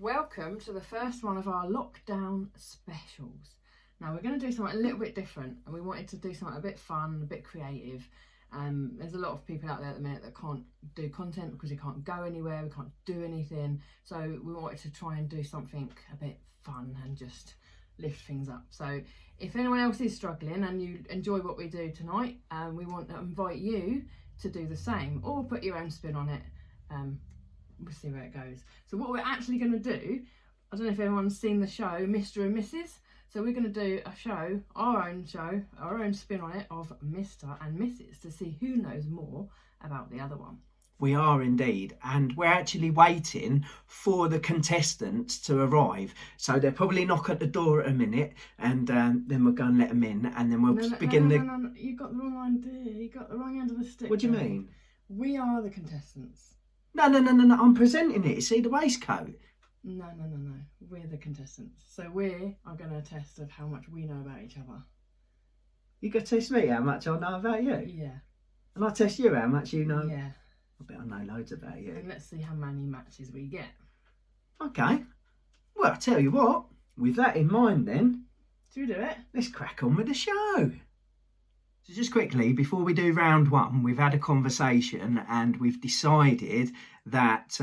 Welcome to the first one of our lockdown specials. Now we're going to do something a little bit different, and we wanted to do something a bit fun, a bit creative. There's a lot of people out there at the minute that can't do content because they can't go anywhere, we can't do anything. So we wanted to try and do something a bit fun and just lift things up. So if anyone else is struggling and you enjoy what we do tonight, we want to invite you to do the same or put your own spin on it. We'll see where it goes. So what we're actually going to do, I don't know if anyone's seen the show Mr. and Mrs. So we're going to do a show, our own spin on it of Mr. and Mrs. to see who knows more about the other one. We are indeed, and we're actually waiting for the contestants to arrive. So they'll probably knock at the door at a minute, and then we'll go and let them in, and then we'll begin the... No, you got the wrong idea. You got the wrong end of the stick. What do you mean? We are the contestants. No, I'm presenting it. See the waistcoat? No. We're the contestants. So we are going to test of how much we know about each other. You got to test me how much I know about you? Yeah. And I test you how much you know? Yeah. I bet I know loads about you. And let's see how many matches we get. Okay. Well, I'll tell you what. With that in mind then... Should we do it? Let's crack on with the show. So just quickly, before we do round one, we've had a conversation and we've decided that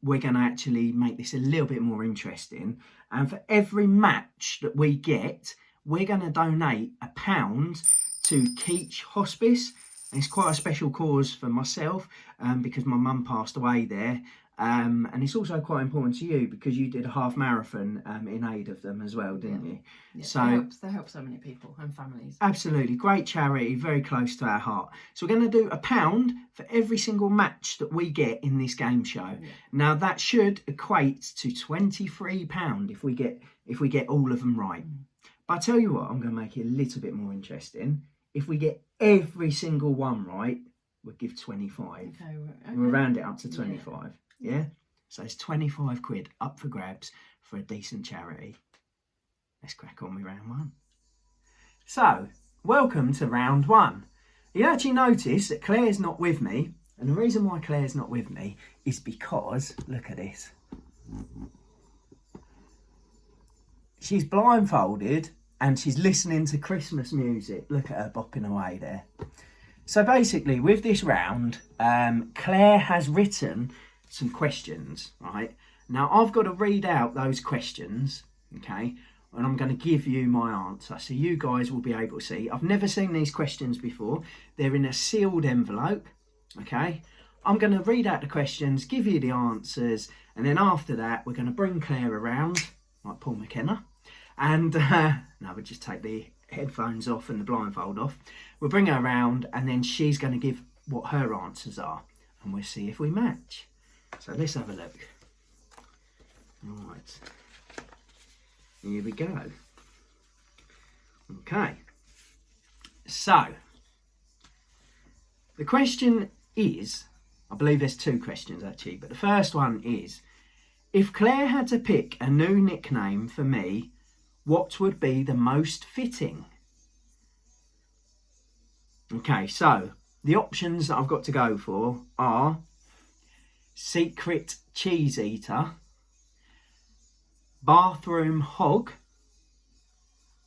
we're going to actually make this a little bit more interesting. And for every match that we get, we're going to donate £1 to Keech Hospice. And it's quite a special cause for myself because my mum passed away there. And it's also quite important to you because you did a half marathon in aid of them as well, didn't you? Yeah, so they help so many people and families. Absolutely, great charity, very close to our heart. So we're going to do £1 for every single match that we get in this game show. Yeah. Now that should equate to £23 if we get all of them right. But I tell you what, I'm going to make it a little bit more interesting. If we get every single one right, we'll give 25. Okay. We'll round it up to 25. Yeah? So it's 25 quid up for grabs for a decent charity. Let's crack on with round one. So, welcome to round one. You actually notice that Claire's not with me. And the reason why Claire's not with me is because, look at this. She's blindfolded and she's listening to Christmas music. Look at her bopping away there. So basically, with this round, Claire has written some questions, right? Now, I've got to read out those questions, okay? And I'm going to give you my answer. So you guys will be able to see. I've never seen these questions before. They're in a sealed envelope, okay? I'm going to read out the questions, give you the answers, and then after that, we're going to bring Claire around, like Paul McKenna. And, no, we'll just take the headphones off and the blindfold off. We'll bring her around, and then she's going to give what her answers are. And we'll see if we match. So let's have a look. All right. Here we go. Okay. So, the question is, I believe there's two questions actually, but the first one is, if Claire had to pick a new nickname for me, what would be the most fitting? Okay, so the options that I've got to go for are Secret Cheese Eater, Bathroom Hog,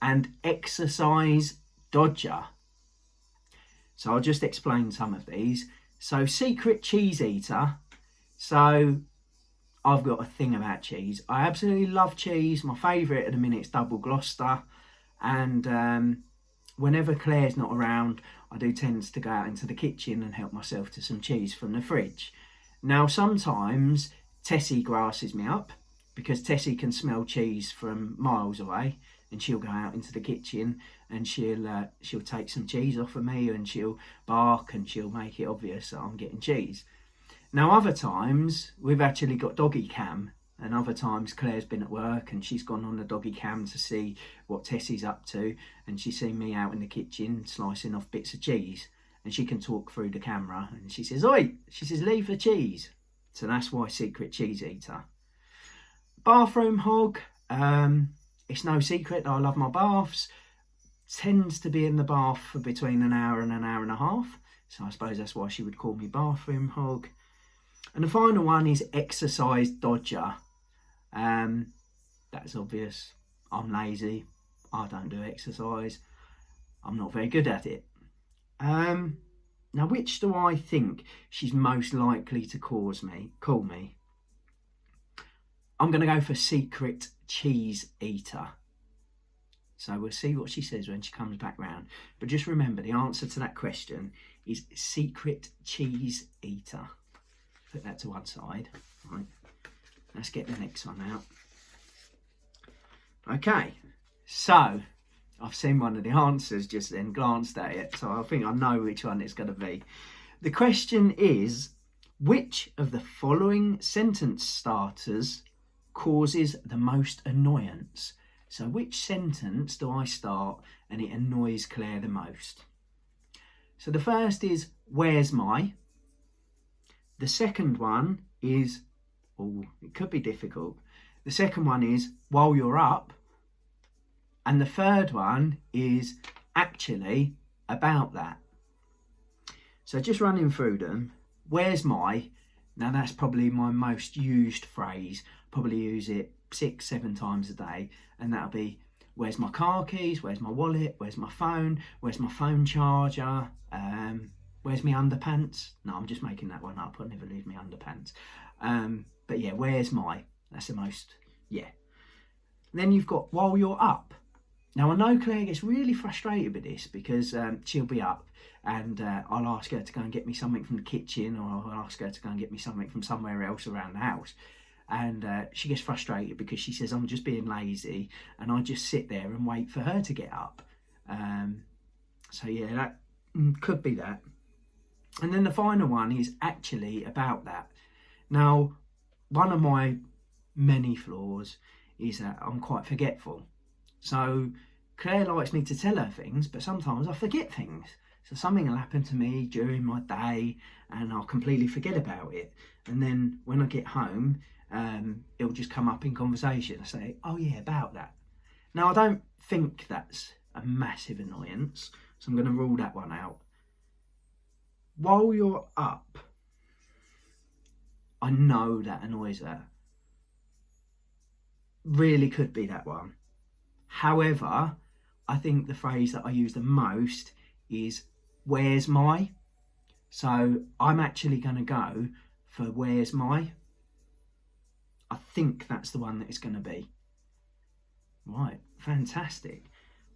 and Exercise Dodger. So I'll just explain some of these. So Secret Cheese Eater. So I've got a thing about cheese. I absolutely love cheese. My favourite at the minute is Double Gloucester. And whenever Claire's not around, I do tend to go out into the kitchen and help myself to some cheese from the fridge. Now, sometimes Tessie grasses me up because Tessie can smell cheese from miles away, and she'll go out into the kitchen and she'll take some cheese off of me and she'll bark and she'll make it obvious that I'm getting cheese. Now, other times we've actually got doggy cam, and other times Claire's been at work and she's gone on the doggy cam to see what Tessie's up to, and she's seen me out in the kitchen slicing off bits of cheese. And she can talk through the camera and she says, "Oi," she says, "leave the cheese." So that's why Secret Cheese Eater. Bathroom Hog, it's no secret that I love my baths. Tends to be in the bath for between an hour and a half. So I suppose that's why she would call me Bathroom Hog. And the final one is Exercise Dodger. That's obvious. I'm lazy. I don't do exercise. I'm not very good at it. Now, which do I think she's most likely to call me? I'm going to go for secret cheese eater. So we'll see what she says when she comes back round. But just remember, the answer to that question is secret cheese eater. Put that to one side. Right. Let's get the next one out. Okay, so I've seen one of the answers just then, glanced at it, so I think I know which one it's going to be. The question is, which of the following sentence starters causes the most annoyance? So which sentence do I start and it annoys Claire the most? So the first is, where's my? The second one is, it could be difficult. The second one is, while you're up. And the third one is actually about that. So just running through them, where's my? Now that's probably my most used phrase. Probably use it 6-7 times a day. And that'll be, where's my car keys? Where's my wallet? Where's my phone? Where's my phone charger? Where's my underpants? No, I'm just making that one up. I never leave my underpants. But yeah, where's my? That's the most, yeah. Then you've got while you're up. Now I know Claire gets really frustrated with this because she'll be up and I'll ask her to go and get me something from the kitchen, or I'll ask her to go and get me something from somewhere else around the house. And she gets frustrated because she says I'm just being lazy and I just sit there and wait for her to get up. So yeah, that could be that. And then the final one is actually about that. Now, one of my many flaws is that I'm quite forgetful. So Claire likes me to tell her things, but sometimes I forget things. So something will happen to me during my day and I'll completely forget about it. And then when I get home, it'll just come up in conversation. I say, oh yeah, about that. Now, I don't think that's a massive annoyance, so I'm going to rule that one out. While you're up, I know that annoys her. Really could be that one. However, I think the phrase that I use the most is, where's my? So I'm actually going to go for where's my? I think that's the one that it's going to be. Right, fantastic.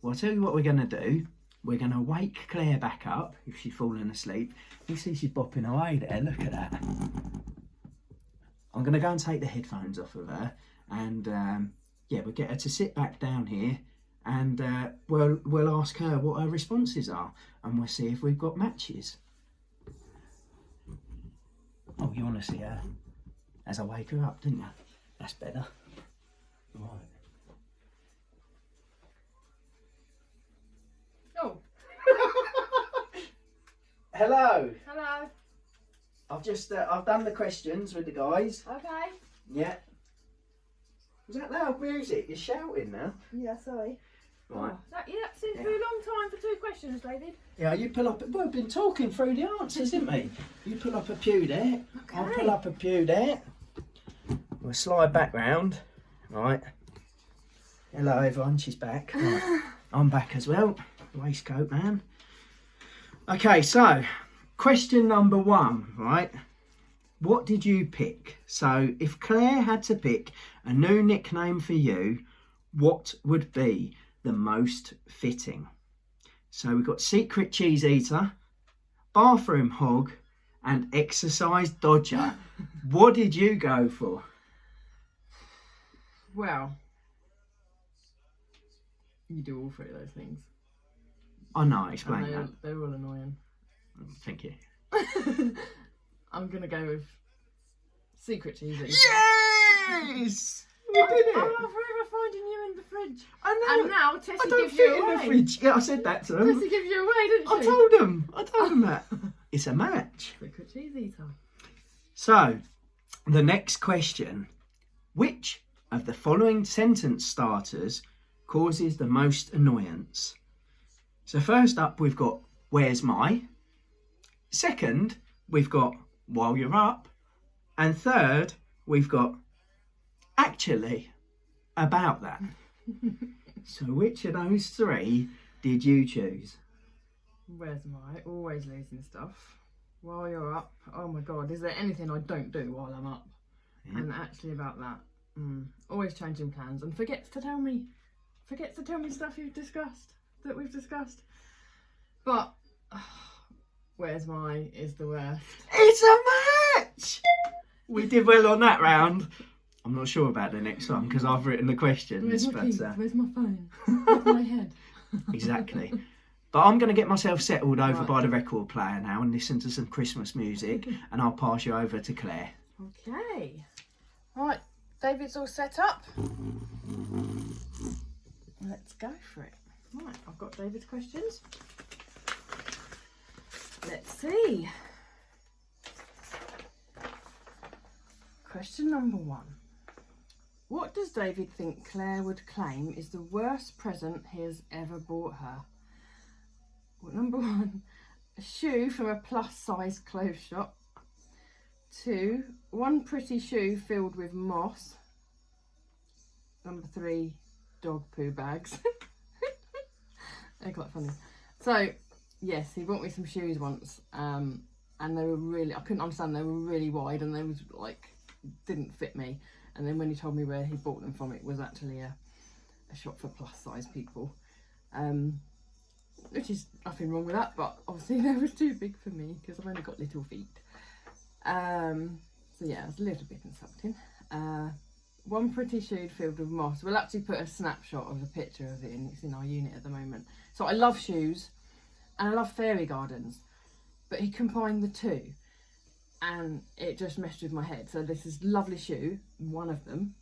Well, I'll tell you what we're going to do. We're going to wake Claire back up if she's fallen asleep. You see she's bopping away there, look at that. I'm going to go and take the headphones off of her and yeah, we'll get her to sit back down here and we'll ask her what her responses are and we'll see if we've got matches. Oh, you want to see her as I wake her up, didn't you? That's better. Right. Oh. Hello. Hello. I've done the questions with the guys. Okay. Yeah. Was that loud music? You're shouting now. Yeah, sorry. Right. Oh, that seems to be a long time for 2 questions, David. Yeah, you pull up. We've been talking through the answers, didn't we? You pull up a pew there. Okay. I'll pull up a pew there. We'll slide back round. Right. Hello, everyone. She's back. Right. I'm back as well. Waistcoat man. Okay, so question number 1, right? What did you pick? So if Claire had to pick a new nickname for you, what would be the most fitting? So we've got secret cheese eater, bathroom hog, and exercise dodger. What did you go for? Well, you do all 3 of those things. Oh no, explain And that. they're all annoying. Thank you. I'm going to go with secret cheese eater. Yes! We did it! I'm forever finding you in the fridge. I know. And now Tessie I don't gives fit you in away. the fridge. Yeah, I said that to them. Tessie gives you away, didn't I she? told them that. It's a match. Secret cheese eater. So, the next question. Which of the following sentence starters causes the most annoyance? So first up, we've got, where's my? Second, we've got, while you're up. And third, we've got, actually about that. So which of those three did you choose? Where's my always losing stuff while you're up? Oh my god, is there anything I don't do while I'm up? Yeah. And actually about that, always changing plans and forgets to tell me stuff we've discussed. But where's my is the worst. It's a match. We did well on that round. I'm not sure about the next one because I've written the questions. Where's my keys? Where's my phone? Where's my head? Exactly. But I'm going to get myself settled over Right. by the record player now and listen to some Christmas music, and I'll pass you over to Claire. Okay. Right, David's all set up. Let's go for it. Right, I've got David's questions. Let's see. Question number 1. What does David think Claire would claim is the worst present he has ever bought her? Well, number 1, a shoe from a plus-size clothes shop. 2, one pretty shoe filled with moss. Number 3, dog poo bags. They're quite funny. So, yes, he bought me some shoes once, and they were really, I couldn't understand, they were really wide and they was like, didn't fit me. And then when he told me where he bought them from, it was actually a shop for plus size people. Which is nothing wrong with that, but obviously they were too big for me because I've only got little feet. So yeah, it was a little bit insulting. One pretty shoe filled with moss. We'll actually put a snapshot of a picture of it in. It's in our unit at the moment. So I love shoes and I love fairy gardens, but he combined the two and it just messed with my head. So this is lovely shoe, one of them,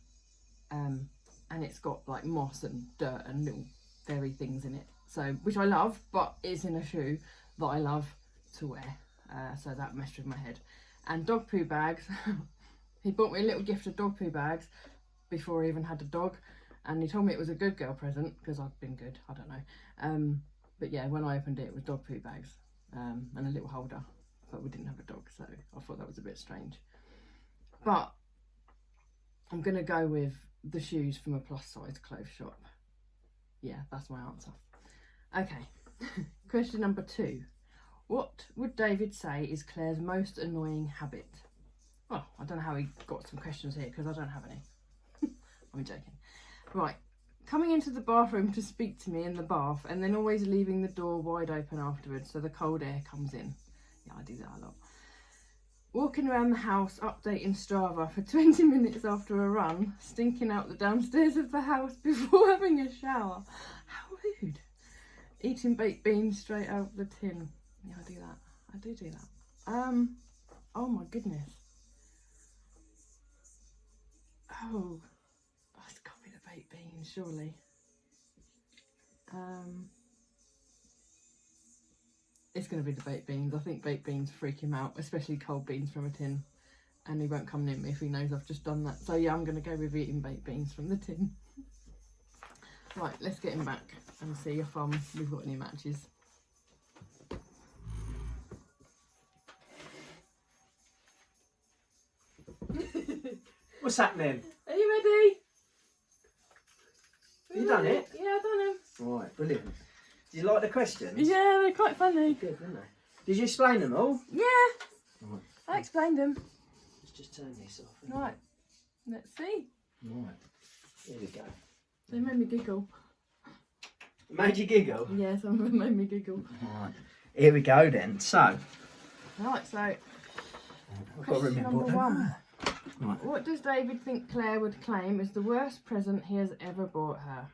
and it's got like moss and dirt and little fairy things in it. So, which I love, but it's in a shoe that I love to wear. So that messed with my head. And dog poo bags. He bought me a little gift of dog poo bags before I even had a dog, and he told me it was a good girl present because I've been good. I don't know. But yeah, when I opened it, it was dog poo bags and a little holder. But we didn't have a dog, so I thought that was a bit strange. But I'm gonna go with the shoes from a plus-size clothes shop. Yeah, that's my answer. Okay. Question number 2. What would David say is Claire's most annoying habit? Well, I don't know how he got some questions here because I don't have any. I'm joking. Right. Coming into the bathroom to speak to me in the bath and then always leaving the door wide open afterwards so the cold air comes in. Yeah, I do that a lot. Walking around the house updating Strava for 20 minutes after a run, stinking out the downstairs of the house before having a shower. How rude. Eating baked beans straight out the tin. Yeah, I do that. I do that. Oh my goodness. Oh, it's got to be the baked beans, surely. It's going to be the baked beans. I think baked beans freak him out, especially cold beans from a tin. And he won't come near me if he knows I've just done that. So yeah, I'm going to go with eating baked beans from the tin. Right, let's get him back and see if we've got any matches. What's happening? Are you ready? You done it? Yeah, I've done them. Right, brilliant. Did you like the questions? Yeah, they're quite funny. Good, weren't they? Did you explain them all? Yeah, Right. I explained them. Let's just turn this off. Right, let's see. Right. Here we go. They made me giggle. Made you giggle? Yeah, some of them made me giggle. Right. Here we go then. So, Right, so I've got to question remember number what they 1. were. Right. What does David think Claire would claim is the worst present he has ever bought her?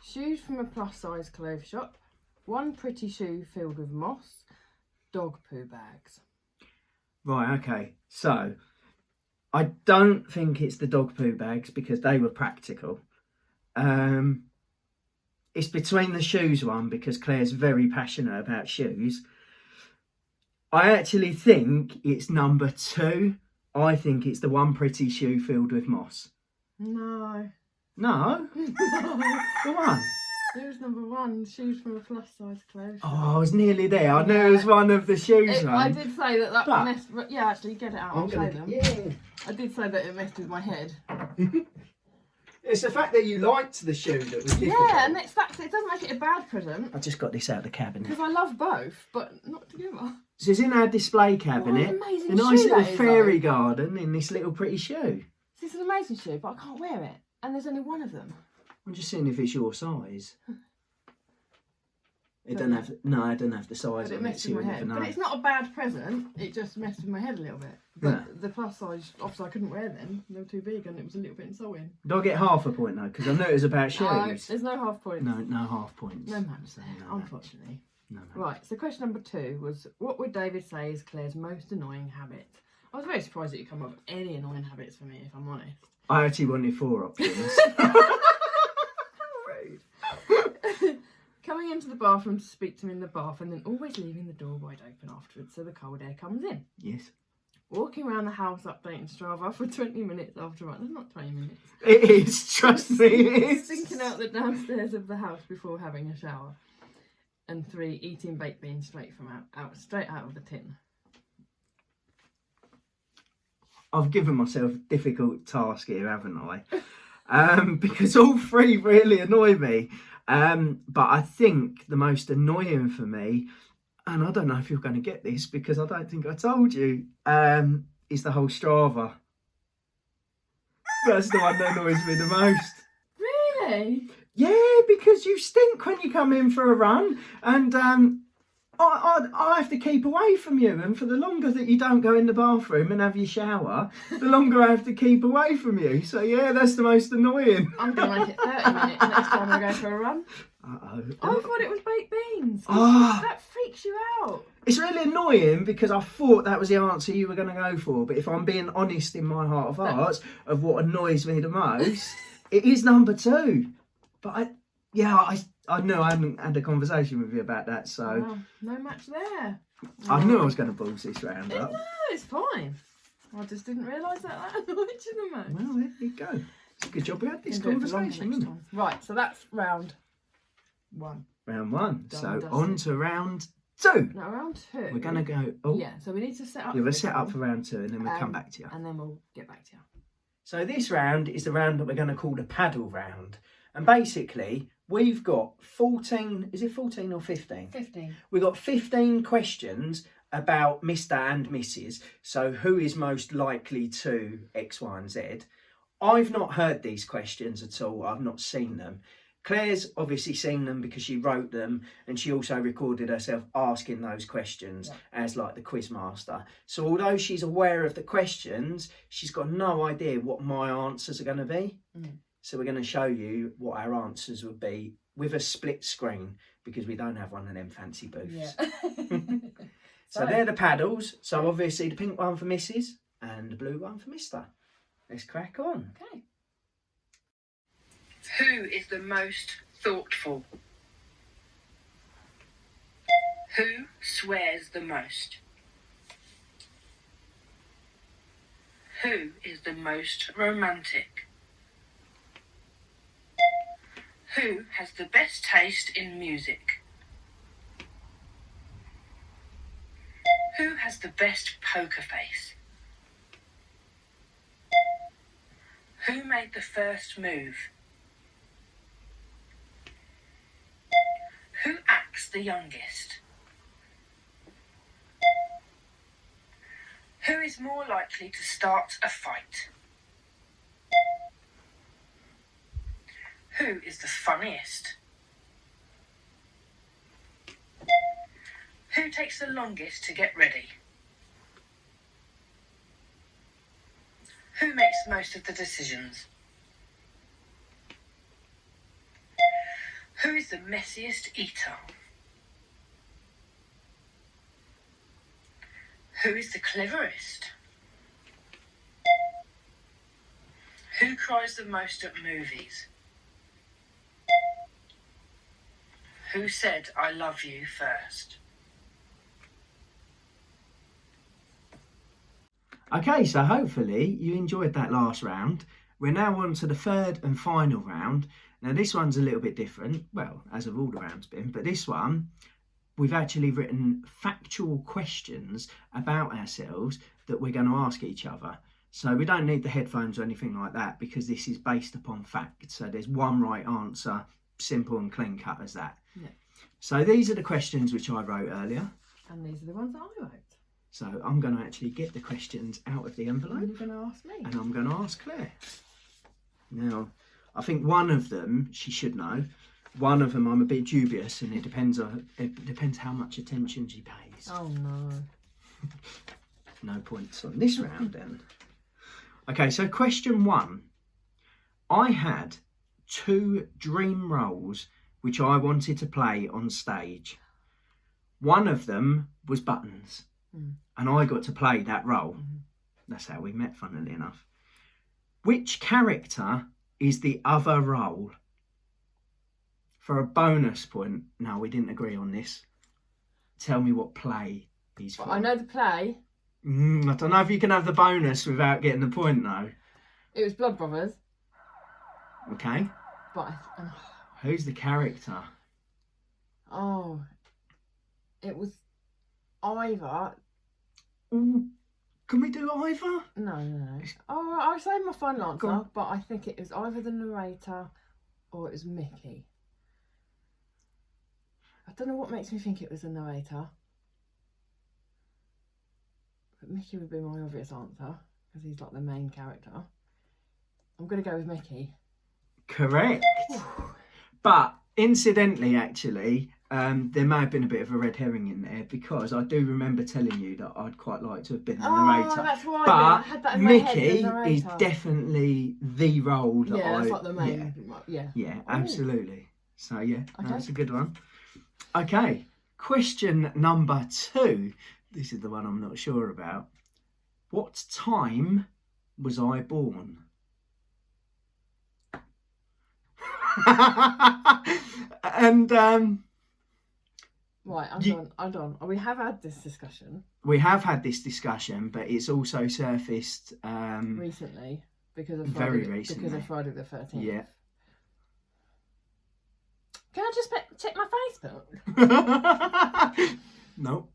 Shoes from a plus-size clothes shop, one pretty shoe filled with moss, dog poo bags. Right, okay. So, I don't think it's the dog poo bags because they were practical. It's between the shoes one because Claire's very passionate about shoes. I actually think it's number 2. I think it's the one pretty shoe filled with moss. No. No? No. Go on. Who's number one? Shoes from a plus size Clare. Oh, I was nearly there. I knew it was one of the shoes. I did say that But- messed. Yeah, actually, get it out. I'll show them. Yeah. I did say that it messed with my head. It's the fact that you liked the shoe that was difficult. Yeah, and it's that it doesn't make it a bad present. I just got this out of the cabinet. Because I love both, but not together. So it's in our display cabinet. What an amazing a nice shoe little that is, fairy though. garden in this little pretty shoe. This is an amazing shoe, but I can't wear it. And there's only one of them. I'm just seeing if it's your size. It Don't doesn't have I don't have the size But it on it, messed so with you'll my never head. know. But it's not a bad present. It just messed with my head a little bit. But Yeah. the plus size, obviously, I couldn't wear them. They were too big, and it was a little bit insulting. Do I get half a point though? Because I know it was about No, shoes. there's no half points. No half points. No match So, there, no match. unfortunately. No match. Right, so question number 2 was, what would David say is Claire's most annoying habit? I was very surprised that you come up with any annoying habits for me, if I'm honest. I actually wanted 4 options. Rude. Coming into the bathroom to speak to me in the bath and then always leaving the door wide open afterwards so the cold air comes in. Yes. Walking around the house updating Strava for 20 minutes after run. That's not 20 minutes. It is, trust me, it is. Thinking out the downstairs of the house before having a shower. And 3, eating baked beans straight out of the tin. I've given myself a difficult task here, haven't I? Because all 3 really annoy me. But I think the most annoying for me, and I don't know if you're going to get this because I don't think I told you, is the whole Strava. That's the one that annoys me the most. Really? Yeah, because you stink when you come in for a run, and I have to keep away from you. And for the longer that you don't go in the bathroom and have your shower, the longer I have to keep away from you. So yeah, that's the most annoying. I'm going to make it 30 minutes next time I go for a run. Uh-oh. I thought it was baked beans. Oh. That freaks you out. It's really annoying because I thought that was the answer you were going to go for. But if I'm being honest in my heart of hearts of what annoys me the most, it is number 2. But I knew I hadn't had a conversation with you about that, so Wow, no match there. I knew I was going to balls this round up. No, it's fine. I just didn't realise that annoyed you the most. Well, there you go. It's a good job we had this Can do it for longer conversation, next isn't it? time. Right, so that's round 1. Round 1. Done So and dusted. on to round 2. No, round 2. We're going to go. Oh, Yeah, so we need to set up. yeah, we'll this set up one, for round 2 and then we'll come back to you. and then we'll get back to you. So this round is the round that we're going to call the paddle round. And basically, we've got 14, is it 14 or 15? 15. We've got 15 questions about Mr. and Mrs. So who is most likely to X, Y and Z? I've not heard these questions at all. I've not seen them. Claire's obviously seen them because she wrote them and she also recorded herself asking those questions as like the quiz master. So although she's aware of the questions, she's got no idea what my answers are going to be. So we're going to show you what our answers would be with a split screen because we don't have one of them fancy booths. Yeah. So they're the paddles. So obviously the pink one for Mrs. and the blue one for Mr. Let's crack on. Okay. Who is the most thoughtful? Who swears the most? Who is the most romantic? Who has the best taste in music? Who has the best poker face? Who made the first move? Who acts the youngest? Who is more likely to start a fight? Who is the funniest? Who takes the longest to get ready? Who makes most of the decisions? Who is the messiest eater? Who is the cleverest? Who cries the most at movies? Who said I love you first? Okay, so hopefully you enjoyed that last round. We're now on to the third and final round. Now this one's a little bit different, well, as have all the rounds been, but this one, we've actually written factual questions about ourselves that we're going to ask each other. So we don't need the headphones or anything like that because this is based upon fact. So there's one right answer, simple and clean cut as that. Yeah. So these are the questions which I wrote earlier. And these are the ones that I wrote. So I'm going to actually get the questions out of the envelope. And you're going to ask me. And I'm going to ask Claire. Now, I think one of them she should know. One of them I'm a bit dubious, and it depends how much attention she pays. Oh no. No points on this round then. Okay, so question 1. I had 2 dream roles which I wanted to play on stage. One of them was Buttons, and I got to play that role. That's how we met, funnily enough. Which character is the other role? For a bonus point, no, we didn't agree on this. Tell me what play he's from. I know the play. I don't know if you can have the bonus without getting the point, though. It was Blood Brothers. Okay. But Who's the character? oh, it was either. Ooh, can we do either? No. Oh, I'll say my final Go answer, on. but I think it was either the narrator or it was Mickey. I don't know what makes me think it was the narrator. But Mickey would be my obvious answer because he's like the main character. I'm going to go with Mickey. Correct. But incidentally, actually, there may have been a bit of a red herring in there because I do remember telling you that I'd quite like to have been the narrator. That's why but I had that in my head, Mickey the narrator. is definitely the role that Yeah, I... that's like the main. Yeah. Yeah, absolutely. So, yeah, Okay. that's a good one. Okay, question number 2. This is the one I'm not sure about. What time was I born? And Right, I'm done. We have had this discussion we have had this discussion, but it's also surfaced recently because of very Friday, recently. because of Friday the 13th. Yeah. Can I just check my Facebook? No.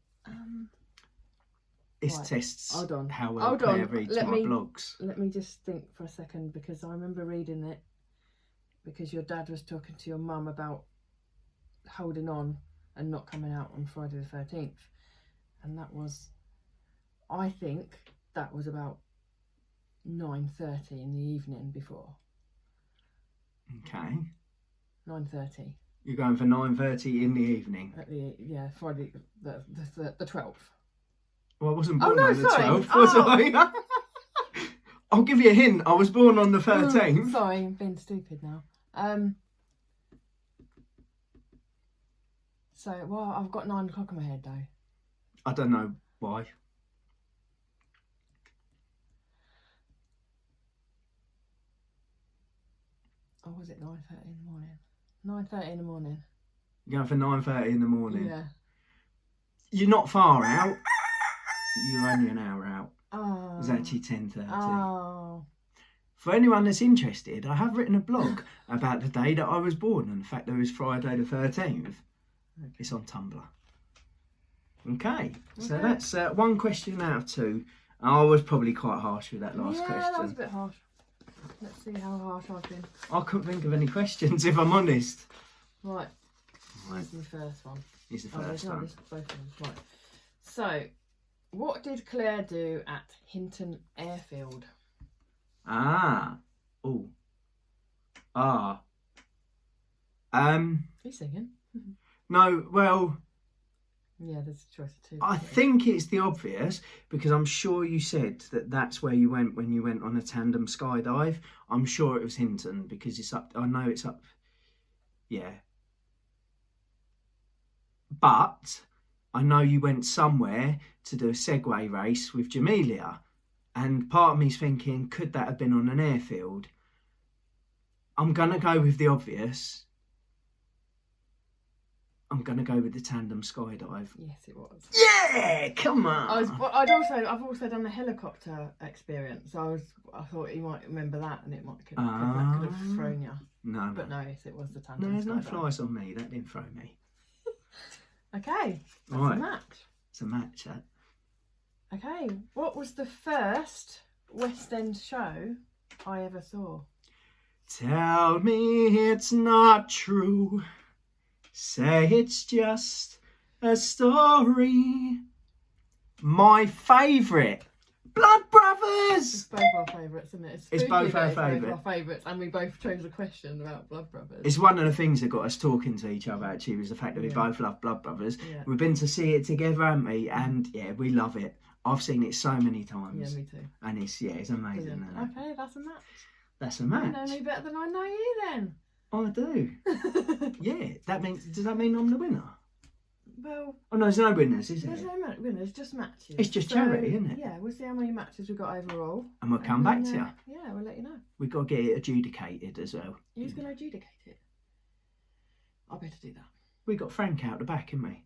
This Right, tests hold on. how well Hold Claire on, reads let my me- blogs. Let me just think for a second because I remember reading it because your dad was talking to your mum about holding on and not coming out on Friday the 13th. And that was, I think, that was about 9:30 in the evening before. Okay. 9:30. You're going for 9:30 in the evening. At the, Friday the 12th. Well, I wasn't Oh, born no, on the sorry. 12th, was I? I'll give you a hint. I was born on the 13th. Sorry, I'm being stupid now. So, well, I've got 9 o'clock in my head though. I don't know why. Or was it 9:30 in the morning? 9:30 in the morning. You're going for 9:30 in the morning. Yeah. You're not far out. You're only an hour out. Oh. It's actually 10:30. Oh. For anyone that's interested, I have written a blog about the day that I was born and the fact that it was Friday the 13th. It's on Tumblr. Okay, so that's 1 question out of 2. I was probably quite harsh with that last question. That was a bit harsh. Let's see how harsh I've been. I couldn't think of any questions, if I'm honest. Right. Here's the first one. Here's the first one. Both of them. Right. So, what did Claire do at Hinton Airfield? Ah. Oh. Ah. Are you singing? No, well, Yeah, there's a choice of 2. I think it's the obvious because I'm sure you said that that's where you went when you went on a tandem skydive. I'm sure it was Hinton because it's up. I know it's up. Yeah. But I know you went somewhere to do a Segway race with Jamelia. And part of me's thinking, could that have been on an airfield? I'm going to go with the obvious. I'm going to go with the tandem skydive. Yes, it was. Yeah, come on. I've also done the helicopter experience. So I thought you might remember that, and that could have thrown you. No. But no, yes, it was the tandem. No, there's no skydive. flies on me. That didn't throw me. Okay, that's Right. a match. It's a match, that. Okay, what was the first West End show I ever saw? Tell me it's not true. Say it's just a story. My favourite, Blood It's Brothers. both our favourites, isn't it? It's spooky both that our it's both favourite. our favourites, and we both chose a question about Blood Brothers. It's one of the things that got us talking to each other, actually, was the fact that we both love Blood Brothers. Yeah. We've been to see it together, haven't we? And yeah, we love it. I've seen it so many times. Yeah, me too. And it's amazing. Brilliant. Isn't it? Okay, that's a match. That's a You match. know me better than I know you then. I do. Yeah, does that mean I'm the winner? Well, Oh no, there's no winners, is there's there? no winners, just matches. It's just charity, isn't it? Yeah, we'll see how many matches we've got overall. And we'll come back to then, you. Yeah, we'll let you know. We've got to get it adjudicated as well. Who's going to adjudicate it? I better do that. We got Frank out the back, haven't we?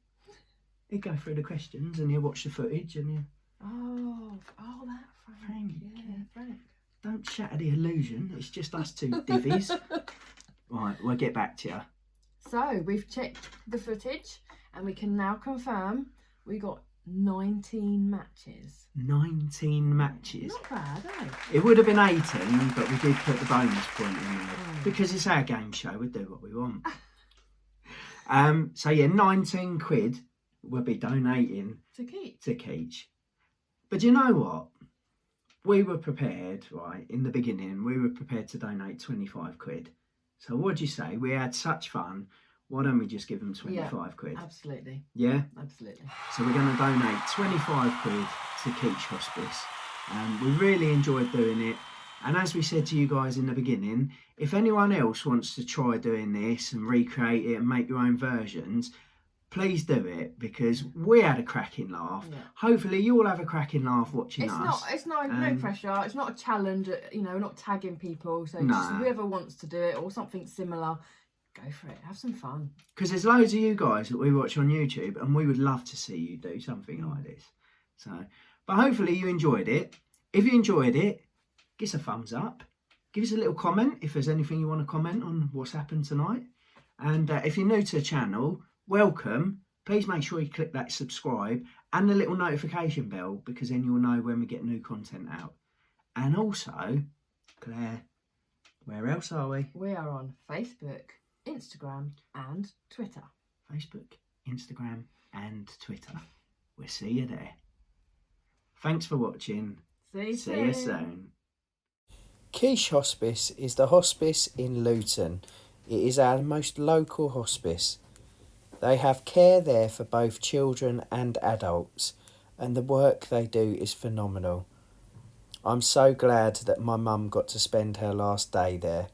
He'll go through the questions and he'll watch the footage and he'll... Oh, that Frank. Frank. Yeah, Frank. Don't shatter the illusion. It's just us two divvies. Right, we'll get back to you. So, we've checked the footage and we can now confirm we got 19 matches. 19 matches. Not bad, eh? It would have been 18, but we did put the bonus point in there. Because it's our game show, we do what we want. So yeah, 19 quid we'll be donating To keep. to Keech. But you know what? We were prepared, right, in the beginning, we were prepared to donate 25 quid. So what'd you say? We had such fun. Why don't we just give them 25 quid? Absolutely. Yeah? Absolutely. So we're going to donate 25 quid to Keech Hospice. We really enjoyed doing it. And as we said to you guys in the beginning, if anyone else wants to try doing this and recreate it and make your own versions, please do it, because we had a cracking laugh. Yeah. Hopefully you'll have a cracking laugh watching us. It's no pressure. It's not a challenge. We're not tagging people. So just whoever wants to do it or something similar, go for it. Have some fun. Because there's loads of you guys that we watch on YouTube, and we would love to see you do something like this. So, but hopefully you enjoyed it. If you enjoyed it, give us a thumbs up. Give us a little comment if there's anything you want to comment on what's happened tonight. And if you're new to the channel, welcome. Please make sure you click that subscribe and the little notification bell, because then you'll know when we get new content out. And also, Claire, where else are we? We are on Facebook, Instagram and Twitter. Facebook, Instagram and Twitter. We'll see you there. Thanks for watching. See you you soon. Keech Hospice is the hospice in Luton. It is our most local hospice. They have care there for both children and adults, and the work they do is phenomenal. I'm so glad that my mum got to spend her last day there.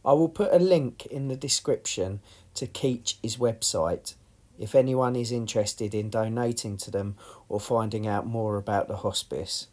I will put a link in the description to Keech's website if anyone is interested in donating to them or finding out more about the hospice.